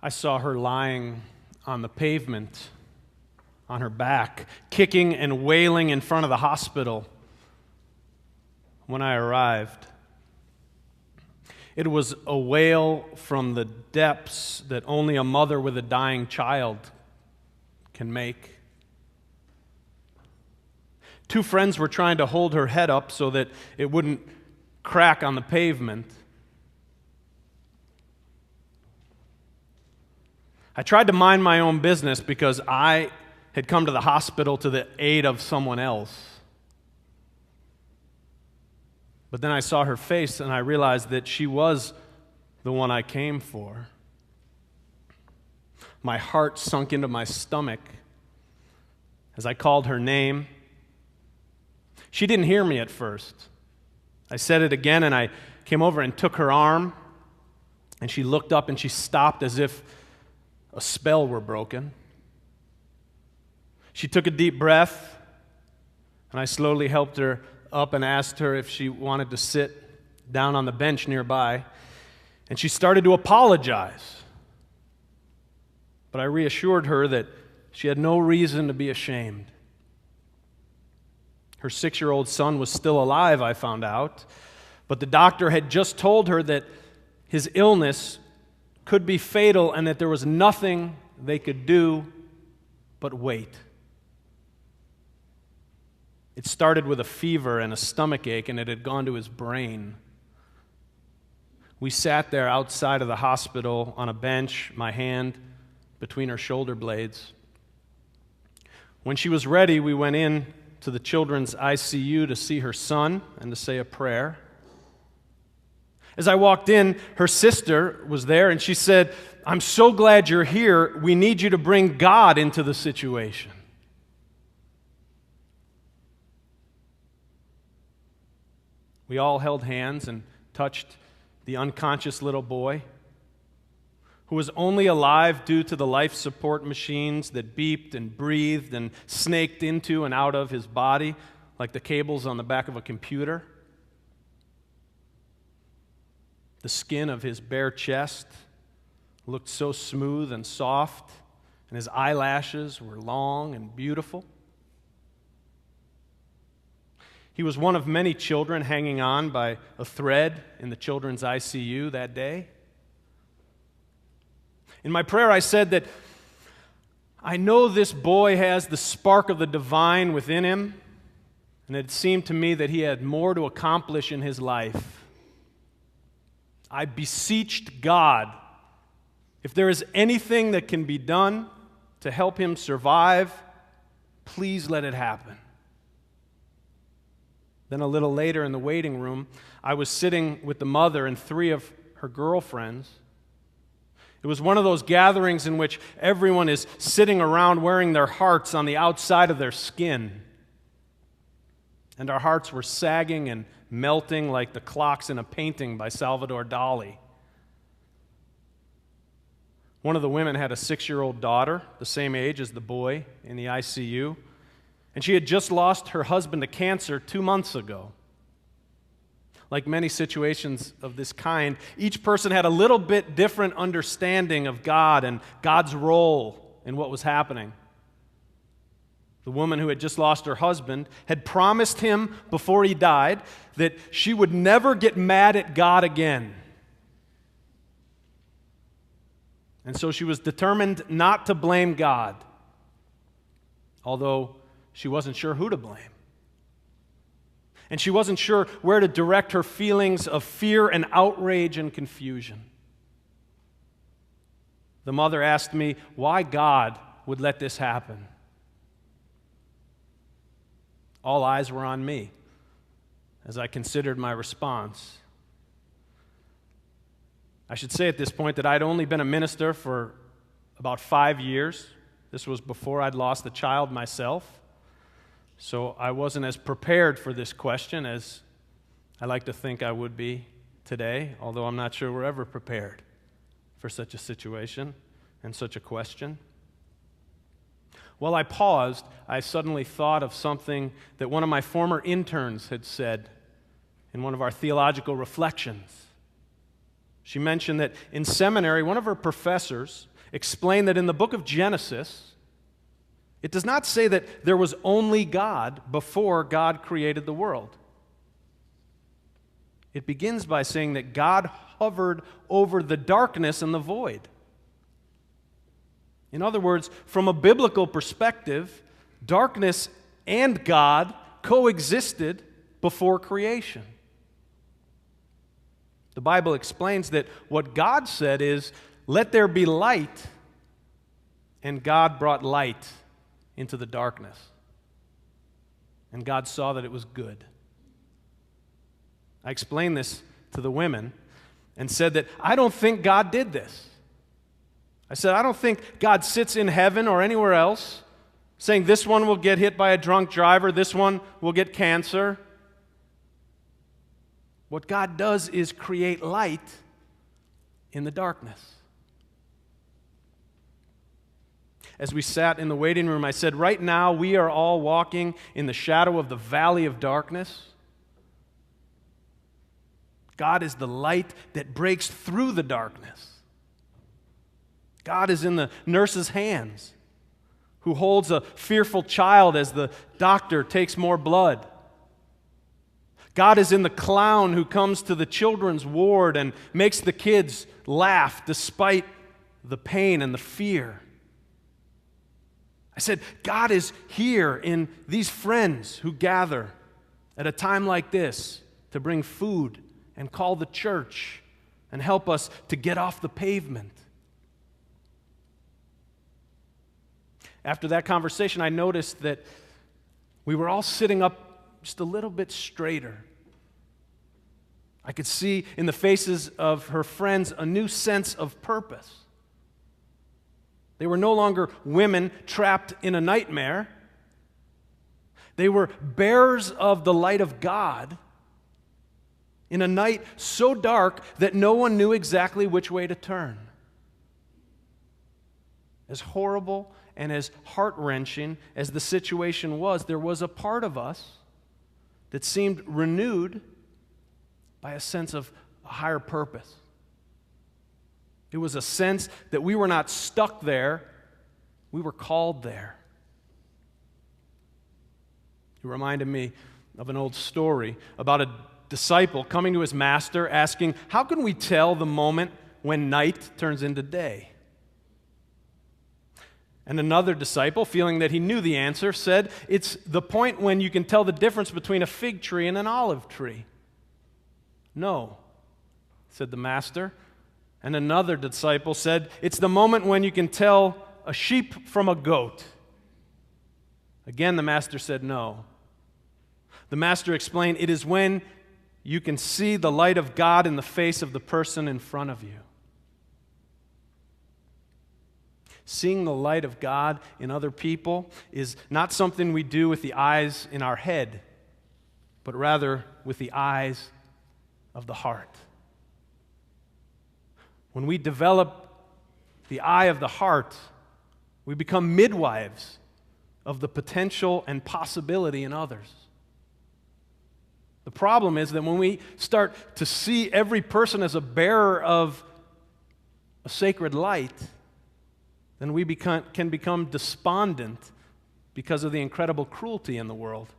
I saw her lying on the pavement, on her back, kicking and wailing in front of the hospital when I arrived. It was a wail from the depths that only a mother with a dying child can make. Two friends were trying to hold her head up so that it wouldn't crack on the pavement. I tried to mind my own business because I had come to the hospital to the aid of someone else. But then I saw her face and I realized that she was the one I came for. My heart sunk into my stomach as I called her name. She didn't hear me at first. I said it again and I came over and took her arm, and she looked up and she stopped as if a spell were broken. She took a deep breath, and I slowly helped her up and asked her if she wanted to sit down on the bench nearby, and she started to apologize. But I reassured her that she had no reason to be ashamed. Her 6-year-old son was still alive, I found out, but the doctor had just told her that his illness could be fatal and that there was nothing they could do but wait. It started with a fever and a stomach ache, and it had gone to his brain. We sat there outside of the hospital on a bench, my hand between her shoulder blades. When she was ready, we went in to the children's ICU to see her son and to say a prayer. As I walked in, her sister was there, and she said, "I'm so glad you're here. We need you to bring God into the situation." We all held hands and touched the unconscious little boy, who was only alive due to the life support machines that beeped and breathed and snaked into and out of his body like the cables on the back of a computer. The skin of his bare chest looked so smooth and soft, and his eyelashes were long and beautiful. He was one of many children hanging on by a thread in the children's ICU that day. In my prayer, I said that I know this boy has the spark of the divine within him, and it seemed to me that he had more to accomplish in his life. I beseeched God, if there is anything that can be done to help him survive, please let it happen. Then a little later in the waiting room, I was sitting with the mother and 3 of her girlfriends. It was one of those gatherings in which everyone is sitting around wearing their hearts on the outside of their skin. And our hearts were sagging and melting like the clocks in a painting by Salvador Dali. One of the women had a 6-year-old daughter, the same age as the boy in the ICU, and she had just lost her husband to cancer 2 months ago. Like many situations of this kind, each person had a little bit different understanding of God and God's role in what was happening. The woman who had just lost her husband had promised him before he died that she would never get mad at God again. And so she was determined not to blame God, although she wasn't sure who to blame. And she wasn't sure where to direct her feelings of fear and outrage and confusion. The mother asked me why God would let this happen. All eyes were on me as I considered my response. I should say at this point that I'd only been a minister for about 5 years. This was before I'd lost a child myself. So I wasn't as prepared for this question as I like to think I would be today, although I'm not sure we're ever prepared for such a situation and such a question. While I paused, I suddenly thought of something that one of my former interns had said in one of our theological reflections. She mentioned that in seminary, one of her professors explained that in the book of Genesis, it does not say that there was only God before God created the world. It begins by saying that God hovered over the darkness and the void. In other words, from a biblical perspective, darkness and God coexisted before creation. The Bible explains that what God said is, "Let there be light," and God brought light into the darkness. And God saw that it was good. I explained this to the women and said that I don't think God did this. I said, I don't think God sits in heaven or anywhere else saying this one will get hit by a drunk driver, this one will get cancer. What God does is create light in the darkness. As we sat in the waiting room, I said, right now we are all walking in the shadow of the valley of darkness. God is the light that breaks through the darkness. God is in the nurse's hands, who holds a fearful child as the doctor takes more blood. God is in the clown who comes to the children's ward and makes the kids laugh despite the pain and the fear. I said, God is here in these friends who gather at a time like this to bring food and call the church and help us to get off the pavement. After that conversation, I noticed that we were all sitting up just a little bit straighter. I could see in the faces of her friends a new sense of purpose. They were no longer women trapped in a nightmare. They were bearers of the light of God in a night so dark that no one knew exactly which way to turn. As horrible and as heart-wrenching as the situation was, there was a part of us that seemed renewed by a sense of a higher purpose. It was a sense that we were not stuck there, we were called there. It reminded me of an old story about a disciple coming to his master asking, "How can we tell the moment when night turns into day?" And another disciple, feeling that he knew the answer, said, "It's the point when you can tell the difference between a fig tree and an olive tree." "No," said the master. And another disciple said, "It's the moment when you can tell a sheep from a goat." Again, the master said, "No." The master explained, "It is when you can see the light of God in the face of the person in front of you." Seeing the light of God in other people is not something we do with the eyes in our head, but rather with the eyes of the heart. When we develop the eye of the heart, we become midwives of the potential and possibility in others. The problem is that when we start to see every person as a bearer of a sacred light, then we can become despondent because of the incredible cruelty in the world.